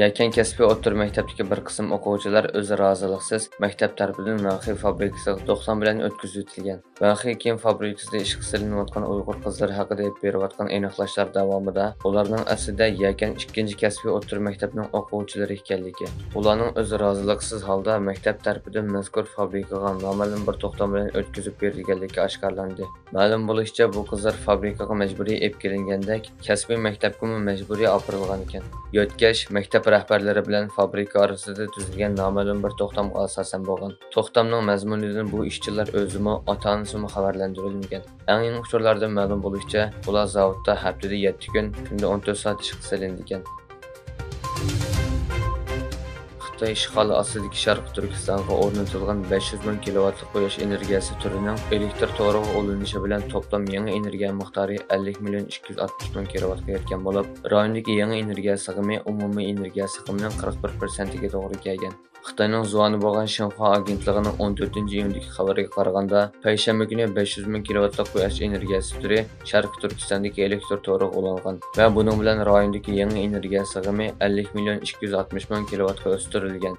Yakan kasbiy o'rta maktabdagi bir qism o'quvchilar o'z roziliksiz maktab tarafidan Vanxi fabrikasiga to'xtam bilan o'tkazitilgan. Vanxi kiyim fabrikasida ishga solinayotgan Uyg'ur qizlari haqida berayotgan aniqlashlar davomida ularning aslida Yakan ikkinchi kasbiy o'rta maktabning o'quvchilari ekanligi, ularning o'z roziliksiz holda maktab tarafidan mazkur fabrikaga noma'lum bir to'xtam bilan o'tkazib berilganligi oshkorlandi. Ma'lum bo'lishicha, bu qizlar fabrikaga majburiy olib kelingandek, kasbiy maktabga majburiy olib ekan. Yo'tkash maktab rahbarlari bilan fabrika orasida tuzilgan noma'lum bir to'xtamga asosan bo'lgan. To'xtamning mazmunidan bu ishchilar o'zimi, ota-onasimi xabarlantirilmagan. Eng yangi uchurlarda ma'lum bo'lishicha, ular zavodda haftada 7 kun, kunda 14 soat ish qilingan. Xitoy ishg'oli ostidagi Sharq Turkistonga o'rnatilgan 500 ming kilovatlik quyosh energiyasi turining elektr to'g'riga ulanishi bilan toplam yangi energiya miqdori 50 million 260 ming kilovatga yetgan bo'lib, rayondagi yangi energiya sig'imi umumiy energiya sig'imining 41% ga to'g'ri kelgan. Xitoyning zuoni bo'lgan Xinhua agentligining 14-iyundagi xabariga qaraganda, payshanba kuni 500 ming kilovatlik quyosh energiyasi turi Sharq Turkistondagi elektr to'g'riga ulangan va buning bilan rayondagi yangi energiya sig'imi 50 million 260 ming kilovatga o'stirilgan.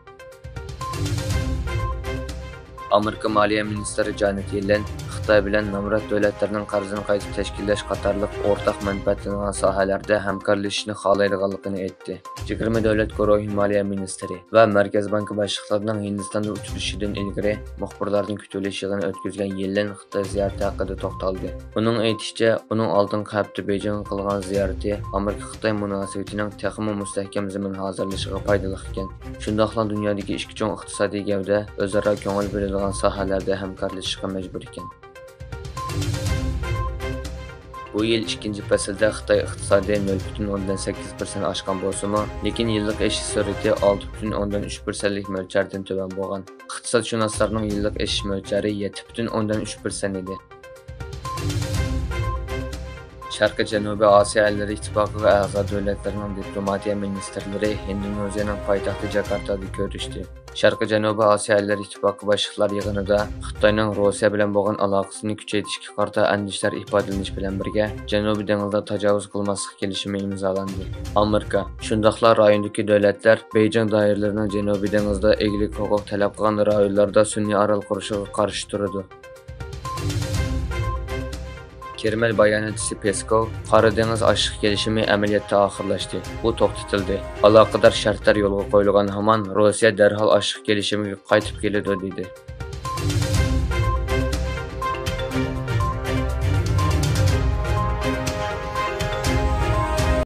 Amerika Moliya ministri Janet Yellen Xitoy bilan nomrod davlatlarning qarzini qayta tashkillash qatorliq o'rtaq manfaatlangan sohalarda hamkorlashishni xohlaydiganligini aytdi. 20 davlat guruhi Moliya ministri va Markaz banki boshliqlarining Hindistonda uchrashishidan ilgari muxbirlarning kutilish yig'ini o'tkazgan Yellen Xitoy ziyorati haqida to'xtaldi. Uning aytishicha, uning oldingi hafta Beijingga qilgan ziyorati Amerika-Xitoy munosabatining texmi mustahkam zamin hozirlashiga foydali ekan. Shundaqla dunyodagi ikki chong iqtisodiy gavda o'zaro ko'ngil bo'ladigan sohalarda hamkorlashishga majbur ekan. Bu yil ikkinchi faslda Xitoy iqtisodiy 0,8% oshgan bo'lsa-mu, lekin yillik o'sish sur'ati 6,3%lik mo'ljaldan tuban bo'lgan. Iqtisodshunoslarning yillik o'sish mo'ljali 7,3% edi. Sharqiy Janubiy Osiyo ellari ittifoqiga a'zo davlatlarning diplomatiya ministrlari Indoneziyaning poytaxti Jakartada ko'rishdi. Sharqiy Janubiy Osiyo ellari ittifoqi boshliqlar yig'inida Xitoyning Rossiya bilan bo'lgan aloqasini kuchaytirishga qarshi andishlar ifodalanish bilan birga Janubiy dengizda tajovuz qilmaslik kelishimi imzolandi. Amerika, shundaqla rayondagi davlatlar Beijing doiralarining Janubiy dengizda egalik huquq talab qilgan rayonlarda sun'iy orol qurishiga qarshi turadi. Kreml bayonotchisi Peskov Qora dengiz oshiq kelishimi amaliyotda oxirlashdi. Bu to'xtatildi. Aloqador shartlar yo'lga qo'yilgan hamon Rossiya darhol oshiq kelishimiga qaytib keladi dedi.